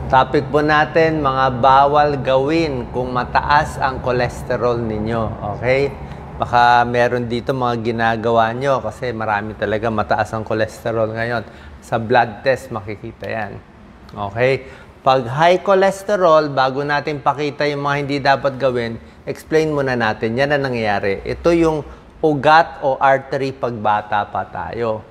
Topic po natin, mga bawal gawin kung mataas ang cholesterol ninyo. Okay? Baka meron dito mga ginagawa nyo kasi marami talaga mataas ang cholesterol ngayon. Sa blood test makikita yan. Okay? Pag high cholesterol, bago natin pakita yung mga hindi dapat gawin, explain muna natin. Yan ang nangyayari. Ito yung ugat o artery pagbata pa tayo.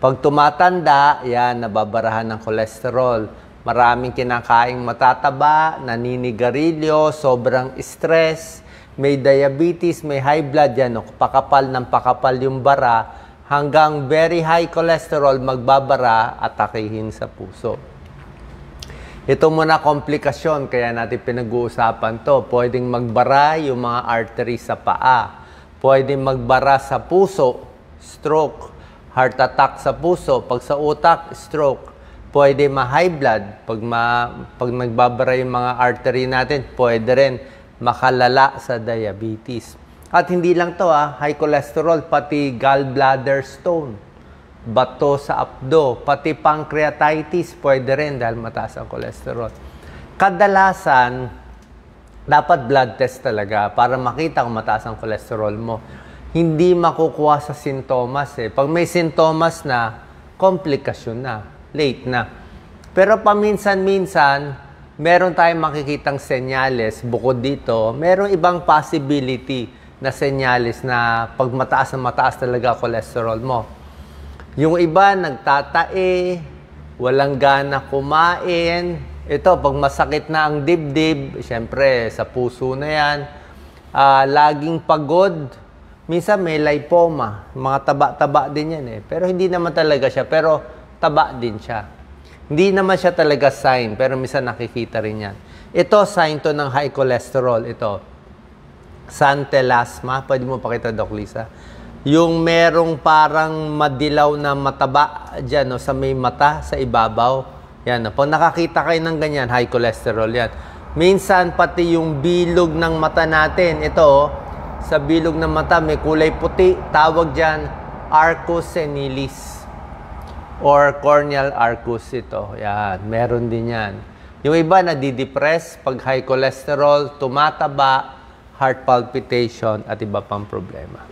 Pag tumatanda, yan, nababarahan ng cholesterol. Maraming kinakaing matataba, naninigarilyo, sobrang stress, may diabetes, may high blood, yan, pakapal ng pakapal yung bara, hanggang very high cholesterol, magbabara, atakihin sa puso. Ito muna komplikasyon, kaya natin pinag-uusapan to. Pwedeng magbara yung mga artery sa paa. Pwedeng magbara sa puso, stroke. Heart attack sa puso, pag sa utak, stroke. Pwede ma-high blood, pag nagbabara yung mga artery natin, pwede rin makalala sa diabetes. At hindi lang to high cholesterol, pati gallbladder stone, bato sa apdo, pati pancreatitis, pwede rin dahil mataas ang cholesterol. Kadalasan, dapat blood test talaga para makita kung mataas ang cholesterol mo. Hindi makukuha sa sintomas Pag may sintomas na, komplikasyon na, late na. Pero paminsan-minsan, meron tayong makikitang senyales bukod dito. Meron ibang possibility na senyales na pag mataas na mataas talaga cholesterol mo. Yung iba, nagtatae, walang gana kumain. Ito, pag masakit na ang dibdib, syempre, sa puso na yan. Laging pagod. Minsan may lipoma, mga taba-taba din yan Pero hindi naman talaga siya, pero taba din siya. Hindi naman siya talaga sign, pero minsan nakikita rin yan. Ito, sign to ng high cholesterol. Ito, xanthelasma. Pwede mo pakita, Doc Lisa. Yung merong parang madilaw na mataba dyan, sa may mata, sa ibabaw. Yan, pag nakakita kayo ng ganyan, high cholesterol yan. Minsan, pati yung bilog ng mata natin, ito, sa bilog ng mata, may kulay puti. Tawag dyan, arcus senilis. Or corneal arcus ito. Yan, meron din yan. Yung iba, nadidepress pag high cholesterol, tumataba, heart palpitation, at iba pang problema.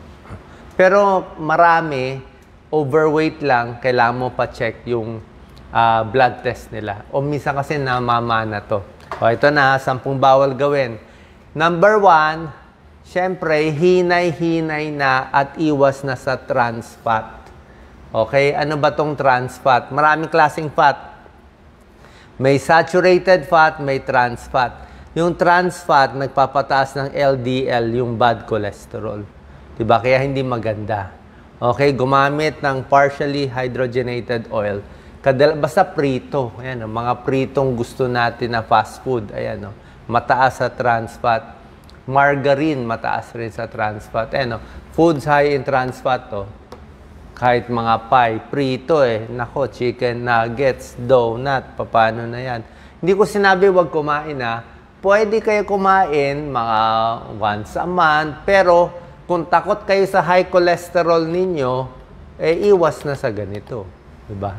Pero marami, overweight lang, kailangan mo pa-check yung blood test nila. O minsan kasi namamana to. O ito na, 10 bawal gawin. Number 1, siyempre, hinay-hinay na at iwas na sa trans fat. Okay? Ano ba tong trans fat? Maraming klaseng fat. May saturated fat, may trans fat. Yung trans fat, nagpapataas ng LDL, yung bad cholesterol. Diba? Kaya hindi maganda. Okay? Gumamit ng partially hydrogenated oil. Basta prito. Ayan, mga pritong gusto natin na fast food. Ayan, mataas sa trans fat. Margarine, mataas rin sa trans fat. Foods high in trans fat kahit mga pie, prito Nako, chicken nuggets, donut, paano na yan. Hindi ko sinabi wag kumain Pwede kayo kumain mga once a month, pero kung takot kayo sa high cholesterol ninyo, iwas na sa ganito. Diba?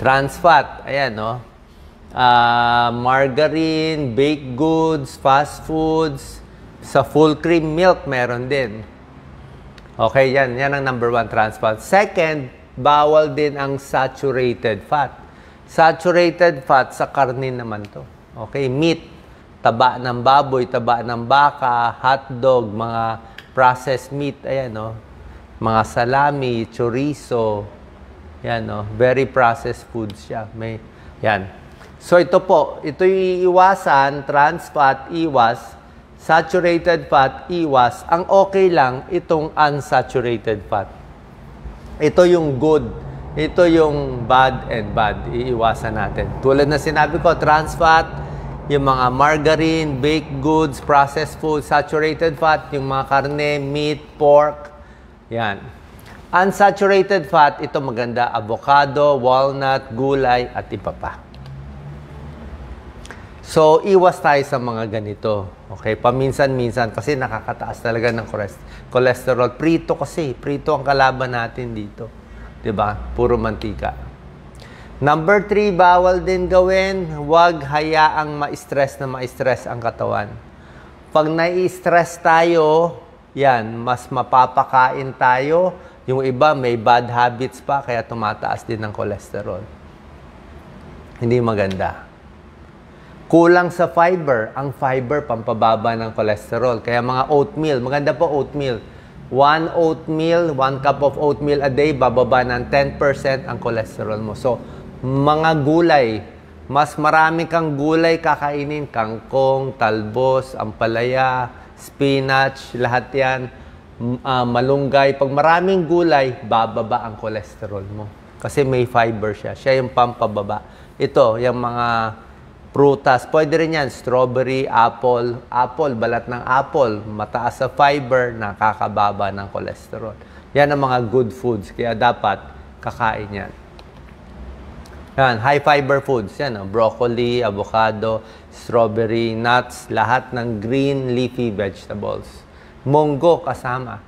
Trans fat, ayan margarine, baked goods, fast foods, sa full cream milk meron din. Okay, yan ang number 1, trans fat. Second, bawal din ang saturated fat. Saturated fat sa karne naman to. Okay, meat, taba ng baboy, taba ng baka, hotdog, mga processed meat, ayan mga salami, chorizo, yan very processed foods siya. Yan. So ito po, ito yung iwasan, trans fat, iwas, saturated fat, iwas. Ang okay lang, itong unsaturated fat. Ito yung good, ito yung bad and bad. Iiwasan natin. Tulad na sinabi ko, trans fat, yung mga margarine, baked goods, processed food, saturated fat, yung mga karne, meat, pork, yan. Unsaturated fat, ito maganda, avocado, walnut, gulay, at iba pa. So, iwas tayo sa mga ganito. Okay? Paminsan-minsan kasi nakakataas talaga ng cholesterol. Prito kasi. Prito ang kalaban natin dito. 'Di ba? Puro mantika. Number 3, bawal din gawin, huwag hayaang ma-stress na ma-stress ang katawan. Pag nai-stress tayo, yan, mas mapapakain tayo. Yung iba may bad habits pa, kaya tumataas din ng cholesterol. Hindi maganda. Kulang sa fiber. Ang fiber, pampababa ng cholesterol. Kaya mga oatmeal, maganda po oatmeal. 1 cup of oatmeal a day, bababa ng 10% ang cholesterol mo. So, mga gulay, mas marami kang gulay kakainin. Kangkong, talbos, ampalaya, spinach, lahat yan. Malunggay. Pag maraming gulay, bababa ang cholesterol mo. Kasi may fiber siya. Siya yung pampababa. Ito, yung mga prutas. Pwede rin yan. Strawberry, apple. Apple, balat ng apple. Mataas sa fiber, nakakababa ng cholesterol. Yan ang mga good foods. Kaya dapat kakain yan. Yan, high fiber foods. Yan, broccoli, avocado, strawberry, nuts, lahat ng green leafy vegetables. Munggo kasama.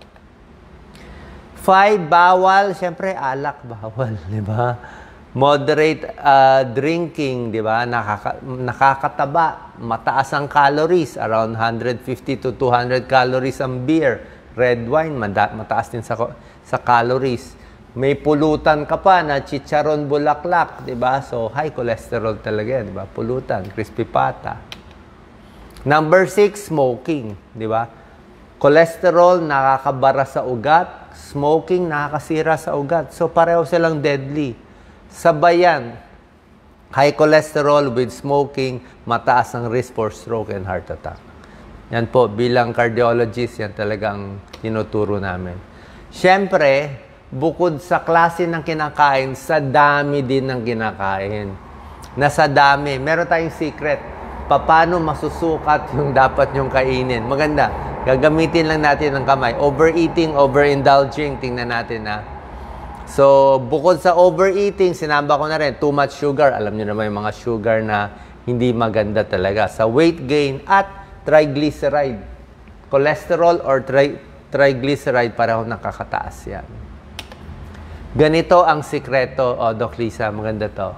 5, bawal. Siyempre, alak, bawal. Di ba? Moderate drinking, di ba? Nakakataba. Mataas ang calories. Around 150 to 200 calories ang beer. Red wine, mataas din sa calories. May pulutan ka pa na chicharon bulaklak, di ba? So, high cholesterol talaga yan, di ba? Pulutan, crispy pata. Number 6, smoking, di ba? Cholesterol, nakakabara sa ugat. Smoking, nakakasira sa ugat. So, pareho silang deadly. Sabayan, high cholesterol with smoking, mataas ang risk for stroke and heart attack. Yan po, bilang cardiologist, yan talagang tinuturo namin. Siyempre, bukod sa klase ng kinakain, sa dami din ng kinakain. Nasa dami. Meron tayong secret. Paano masusukat yung dapat yung kainin? Maganda. Gagamitin lang natin ng kamay. Overeating, overindulging. Tingnan natin ha. So, bukod sa overeating, sinamba ko na rin, too much sugar. Alam niyo naman yung mga sugar na hindi maganda talaga. Sa weight gain at triglyceride. Cholesterol or triglyceride, pareho nakakataas yan. Ganito ang sikreto, Doc Lisa, maganda to.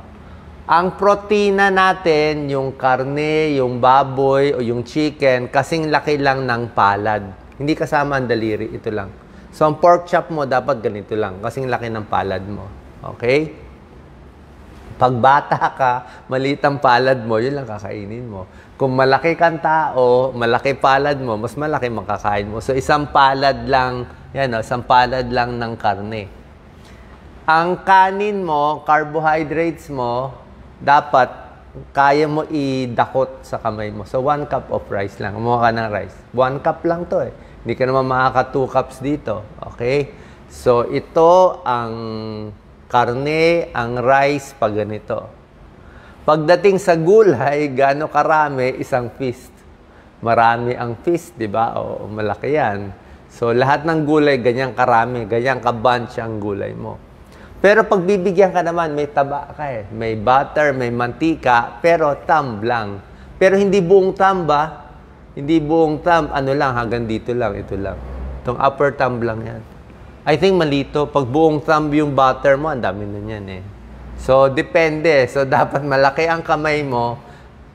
Ang protina natin, yung karne, yung baboy, o yung chicken, kasing laki lang ng palad. Hindi kasama ang daliri, ito lang. So, ang pork chop mo, dapat ganito lang, kasing laki ng palad mo. Okay? Pag bata ka, maliit ang palad mo, yun lang kakainin mo. Kung malaki kang tao, malaki palad mo, mas malaki makakain mo. So, isang palad lang, yan o, isang palad lang ng karne. Ang kanin mo, carbohydrates mo, dapat kaya mo idakot sa kamay mo. So, 1 cup of rice lang. Kumuha ka ng rice. 1 cup lang to eh. Hindi ka naman makaka 2 cups dito. Okay? So, ito ang karne, ang rice, pag ganito. Pagdating sa gulay, gaano karami, isang fist. Marami ang fist, di ba? O malaki yan. So, lahat ng gulay, ganyang karami, ganyang ka-bunch ang gulay mo. Pero pag bibigyan ka naman, may taba ka eh. May butter, may mantika, pero thumb lang. Pero hindi buong thumb ba? Hindi buong thumb, ano lang, hanggang dito lang, ito lang. Itong upper thumb lang yan. I think malito. Pag buong thumb yung butter mo, ang dami na yan eh. So, depende. So, dapat malaki ang kamay mo.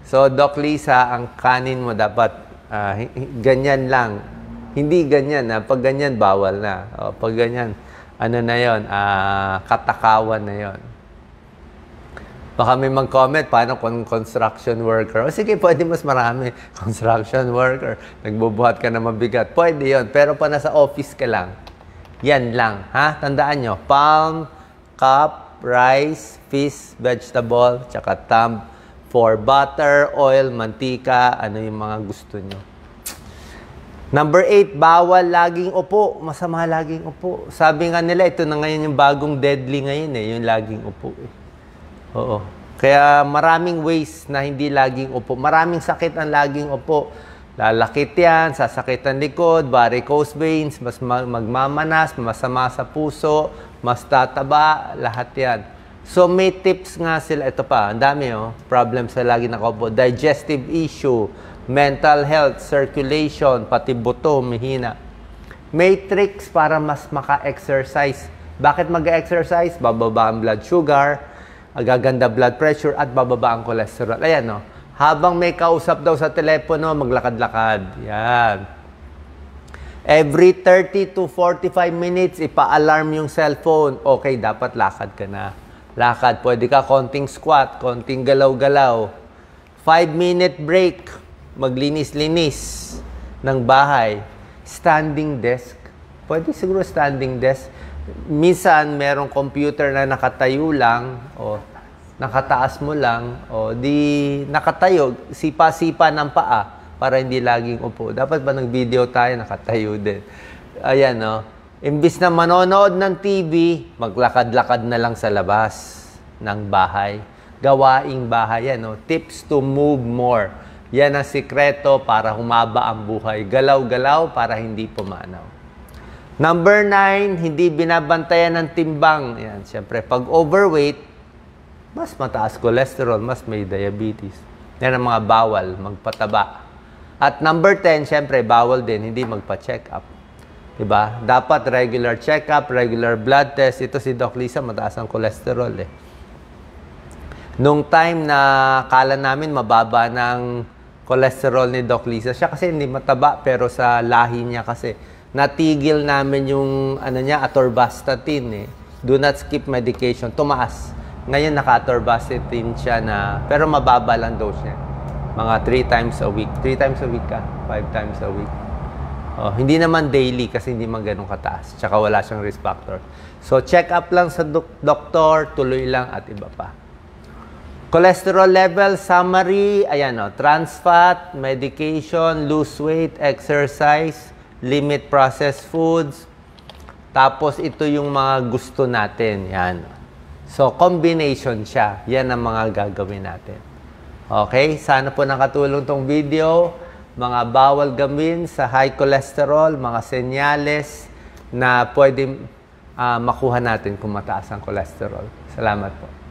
So, Doc Lisa, ang kanin mo dapat ganyan lang. Hindi ganyan. Pag ganyan, bawal na. O, pag ganyan, ano na yun, katakawan na yun. Baka may mag-comment, paano kung construction worker? O sige, pwede mas marami. Construction worker, nagbubuhat ka na mabigat. Pwede yun, pero pa nasa office ka lang. Yan lang, ha? Tandaan nyo, palm, cup, rice, fish, vegetable, tsaka thumb for butter, oil, mantika, ano yung mga gusto nyo. Number 8, bawal laging upo. Masama laging upo. Sabi nga nila, ito na ngayon yung bagong deadly ngayon eh, yung laging upo eh. Oo. Kaya maraming ways na hindi laging upo. Maraming sakit ang laging upo. Lalakit yan, sasakit ang likod, varicose veins, mas magmamanas, masama sa puso, mas tataba, lahat yan. So may tips nga sila. Ito pa, ang dami problem sa laging nakaupo. Digestive issue, mental health, circulation, pati buto, mahina. May tricks para mas maka-exercise. Bakit mag-exercise? Bababa ang blood sugar, gaganda blood pressure at bababa ang cholesterol. Ayan, no? Habang may kausap daw sa telepono, maglakad-lakad. Yan. Every 30 to 45 minutes, ipa-alarm yung cellphone. Okay, dapat lakad ka na. Lakad. Pwede ka konting squat, konting galaw-galaw. 5-minute break. Maglinis-linis ng bahay. Standing desk. Pwede siguro standing desk. Minsan, merong computer na nakatayo lang. O nakataas mo lang. O di nakatayo. Sipa-sipa ng paa para hindi laging upo. Dapat ba nag-video tayo, nakatayo din. Ayan, no? Imbis na manonood ng TV, maglakad-lakad na lang sa labas ng bahay. Gawaing bahay, yan, no? Tips to move more. Yan ang sikreto para humaba ang buhay. Galaw-galaw para hindi pumanaw. Number 9, hindi binabantayan ng timbang. Yan, siyempre, pag overweight, mas mataas cholesterol, mas may diabetes. Yan ang mga bawal, magpataba. At number 10, siyempre, bawal din, hindi magpa-check up. Diba? Dapat regular check up, regular blood test. Ito si Doc Lisa, mataas ang cholesterol eh. Nung time na kala namin mababa ng cholesterol ni Doc Lisa, siya kasi hindi mataba, pero sa lahi niya kasi, natigil namin yung niya, atorvastatin eh. Do not skip medication. Tumaas. Ngayon naka-atorvastatin siya na, pero mababa lang dose niya. Mga 3 times a week. 3 times a week ka? 5 times a week. Oh, hindi naman daily kasi hindi man ganun kataas. Tsaka wala siyang risk factor. So, check up lang sa doktor, tuloy lang at iba pa. Cholesterol level, summary, ayan o, trans fat, medication, lose weight, exercise, limit processed foods. Tapos, ito yung mga gusto natin. Yan. So, combination siya. Yan ang mga gagawin natin. Okay? Sana po nakatulong tong video. Mga bawal gawin sa high cholesterol, mga senyales na pwede makuha natin kung mataas ang cholesterol. Salamat po.